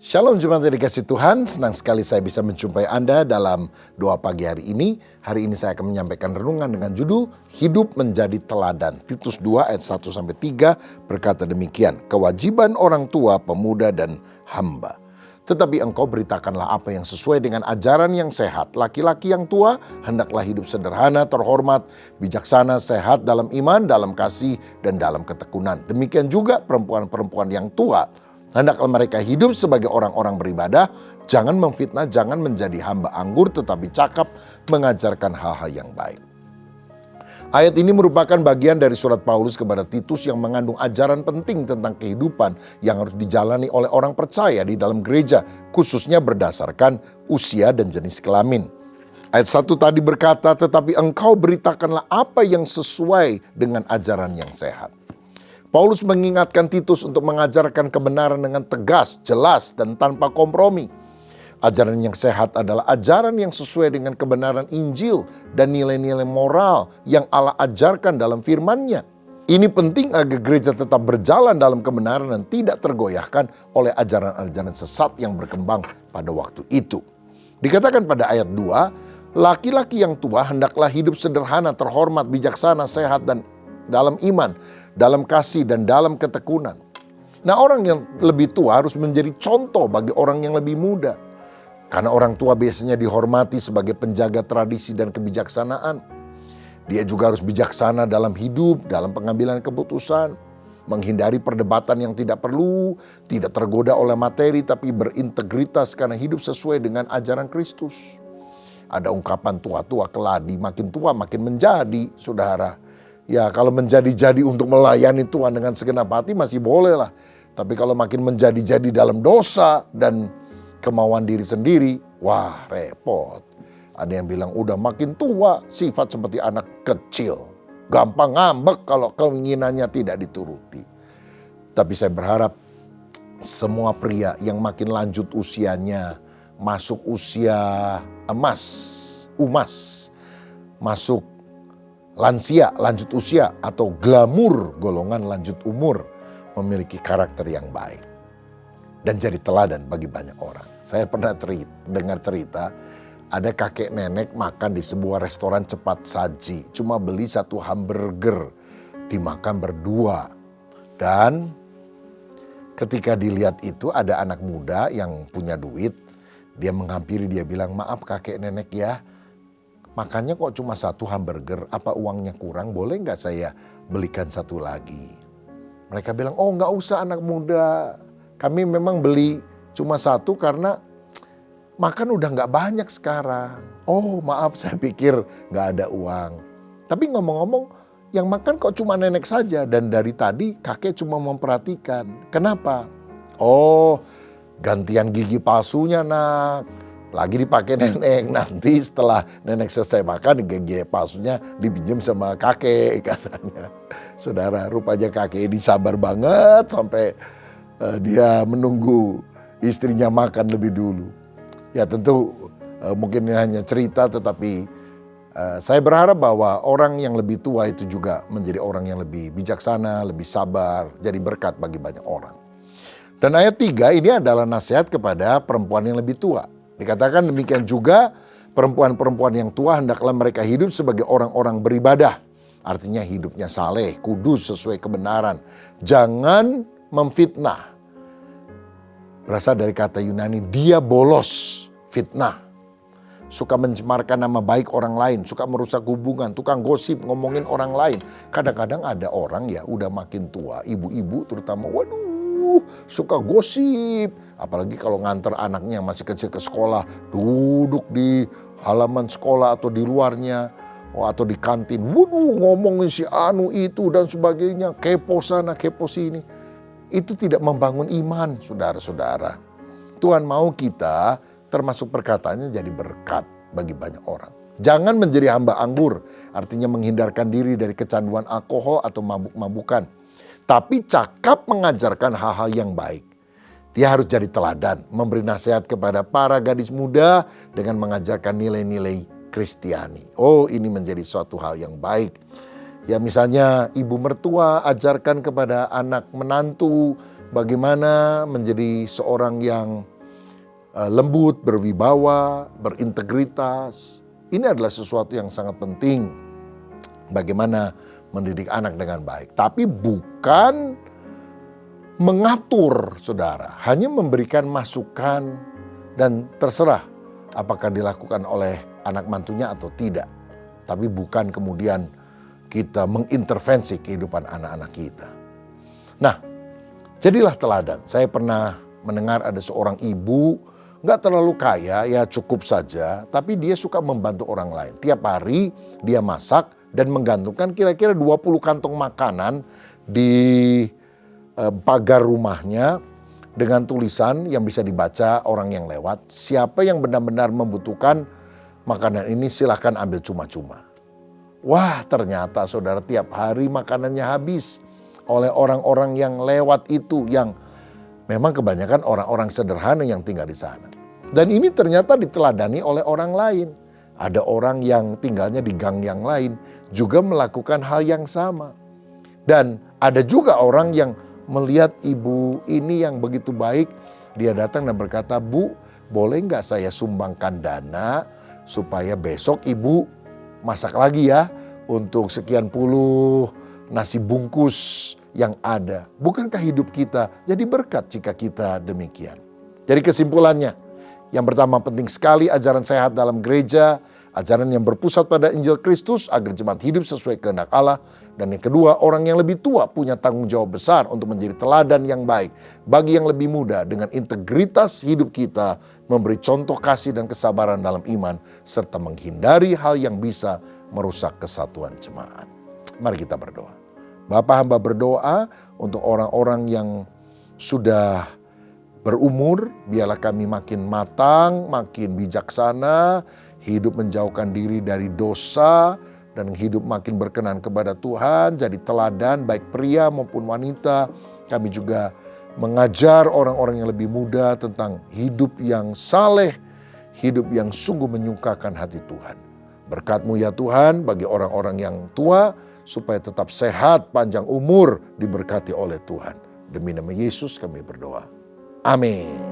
Shalom jemaat yang dikasih Tuhan, senang sekali saya bisa menjumpai Anda dalam doa pagi hari ini. Hari ini saya akan menyampaikan renungan dengan judul Hidup Menjadi Teladan. Titus 2 ayat 1-3 berkata demikian, kewajiban orang tua, pemuda dan hamba. Tetapi engkau beritakanlah apa yang sesuai dengan ajaran yang sehat. Laki-laki yang tua hendaklah hidup sederhana, terhormat, bijaksana, sehat dalam iman, dalam kasih, dan dalam ketekunan. Demikian juga perempuan-perempuan yang tua, hendaklah mereka hidup sebagai orang-orang beribadah, jangan memfitnah, jangan menjadi hamba anggur, tetapi cakap mengajarkan hal-hal yang baik. Ayat ini merupakan bagian dari surat Paulus kepada Titus yang mengandung ajaran penting tentang kehidupan yang harus dijalani oleh orang percaya di dalam gereja, khususnya berdasarkan usia dan jenis kelamin. Ayat 1 tadi berkata, tetapi engkau beritakanlah apa yang sesuai dengan ajaran yang sehat. Paulus mengingatkan Titus untuk mengajarkan kebenaran dengan tegas, jelas, dan tanpa kompromi. Ajaran yang sehat adalah ajaran yang sesuai dengan kebenaran Injil dan nilai-nilai moral yang Allah ajarkan dalam firman-Nya. Ini penting agar gereja tetap berjalan dalam kebenaran dan tidak tergoyahkan oleh ajaran-ajaran sesat yang berkembang pada waktu itu. Dikatakan pada ayat 2, laki-laki yang tua hendaklah hidup sederhana, terhormat, bijaksana, sehat, dan dalam iman, dalam kasih, dan dalam ketekunan. Nah, orang yang lebih tua harus menjadi contoh bagi orang yang lebih muda. Karena orang tua biasanya dihormati sebagai penjaga tradisi dan kebijaksanaan. Dia juga harus bijaksana dalam hidup, dalam pengambilan keputusan, menghindari perdebatan yang tidak perlu, tidak tergoda oleh materi, tapi berintegritas karena hidup sesuai dengan ajaran Kristus. Ada ungkapan tua-tua keladi, makin tua makin menjadi, saudara. Ya, kalau menjadi-jadi untuk melayani Tuhan dengan segenap hati masih boleh lah. Tapi kalau makin menjadi-jadi dalam dosa dan kemauan diri sendiri, wah repot. Ada yang bilang udah makin tua, sifat seperti anak kecil. Gampang ngambek kalau keinginannya tidak dituruti. Tapi saya berharap semua pria yang makin lanjut usianya, masuk usia umas, masuk lansia, lanjut usia, atau glamur, golongan lanjut umur, memiliki karakter yang baik dan jadi teladan bagi banyak orang. Saya pernah dengar cerita, ada kakek nenek makan di sebuah restoran cepat saji, cuma beli satu hamburger, dimakan berdua. Dan ketika dilihat itu ada anak muda yang punya duit, dia menghampiri, dia bilang, maaf kakek nenek ya, makannya kok cuma satu hamburger, apa uangnya kurang, boleh nggak saya belikan satu lagi? Mereka bilang, oh nggak usah anak muda, kami memang beli cuma satu karena makan udah nggak banyak sekarang. Oh maaf, saya pikir nggak ada uang. Tapi ngomong-ngomong, yang makan kok cuma nenek saja, dan dari tadi kakek cuma memperhatikan. Kenapa? Oh, gantian gigi palsunya nak. Lagi dipakai nenek, nanti setelah nenek selesai makan, gigi palsunya dipinjam sama kakek katanya. Saudara, rupanya kakek ini sabar banget sampai dia menunggu istrinya makan lebih dulu. Ya tentu mungkin ini hanya cerita, tetapi saya berharap bahwa orang yang lebih tua itu juga menjadi orang yang lebih bijaksana, lebih sabar, jadi berkat bagi banyak orang. Dan ayat 3 ini adalah nasihat kepada perempuan yang lebih tua. Dikatakan demikian juga, perempuan-perempuan yang tua hendaklah mereka hidup sebagai orang-orang beribadah. Artinya hidupnya saleh, kudus, sesuai kebenaran. Jangan memfitnah. Berasal dari kata Yunani, diabolos, fitnah. Suka mencemarkan nama baik orang lain, suka merusak hubungan, tukang gosip, ngomongin orang lain. Kadang-kadang ada orang ya udah makin tua, ibu-ibu terutama, waduh, suka gosip. Apalagi kalau nganter anaknya yang masih kecil ke sekolah, duduk di halaman sekolah atau di luarnya, atau di kantin. Waduh, ngomongin si anu itu dan sebagainya, kepo sana, kepo sini. Itu tidak membangun iman, saudara-saudara. Tuhan mau kita termasuk perkataannya jadi berkat bagi banyak orang. Jangan menjadi hamba anggur, artinya menghindarkan diri dari kecanduan alkohol atau mabuk-mabukan. Tapi cakap mengajarkan hal-hal yang baik. Dia harus jadi teladan, memberi nasihat kepada para gadis muda dengan mengajarkan nilai-nilai Kristiani. Oh, ini menjadi suatu hal yang baik. Ya misalnya ibu mertua ajarkan kepada anak menantu bagaimana menjadi seorang yang lembut, berwibawa, berintegritas. Ini adalah sesuatu yang sangat penting. Bagaimana mendidik anak dengan baik. Tapi bukan mengatur, saudara. Hanya memberikan masukan dan terserah apakah dilakukan oleh anak mantunya atau tidak. Tapi bukan kemudian kita mengintervensi kehidupan anak-anak kita. Nah, jadilah teladan. Saya pernah mendengar ada seorang ibu, gak terlalu kaya, ya cukup saja. Tapi dia suka membantu orang lain. Tiap hari dia masak dan menggantungkan kira-kira 20 kantong makanan di pagar rumahnya dengan tulisan yang bisa dibaca orang yang lewat. Siapa yang benar-benar membutuhkan makanan ini silahkan ambil cuma-cuma. Wah, ternyata saudara tiap hari makanannya habis oleh orang-orang yang lewat itu, yang memang kebanyakan orang-orang sederhana yang tinggal di sana. Dan ini ternyata diteladani oleh orang lain. Ada orang yang tinggalnya di gang yang lain juga melakukan hal yang sama. Dan ada juga orang yang melihat ibu ini yang begitu baik, dia datang dan berkata, "Bu, boleh nggak saya sumbangkan dana supaya besok ibu masak lagi ya untuk sekian puluh nasi bungkus yang ada." Bukankah hidup kita jadi berkat jika kita demikian? Jadi kesimpulannya, yang pertama penting sekali ajaran sehat dalam gereja, ajaran yang berpusat pada Injil Kristus agar jemaat hidup sesuai kehendak Allah. Dan yang kedua, orang yang lebih tua punya tanggung jawab besar untuk menjadi teladan yang baik bagi yang lebih muda dengan integritas hidup kita, memberi contoh kasih dan kesabaran dalam iman, serta menghindari hal yang bisa merusak kesatuan jemaat. Mari kita berdoa. Bapa, hamba berdoa untuk orang-orang yang sudah berumur, biarlah kami makin matang, makin bijaksana, hidup menjauhkan diri dari dosa, dan hidup makin berkenan kepada Tuhan, jadi teladan baik pria maupun wanita. Kami juga mengajar orang-orang yang lebih muda tentang hidup yang saleh, hidup yang sungguh menyukakan hati Tuhan. Berkat-Mu ya Tuhan bagi orang-orang yang tua, supaya tetap sehat, panjang umur, diberkati oleh Tuhan. Demi nama Yesus kami berdoa. Amin.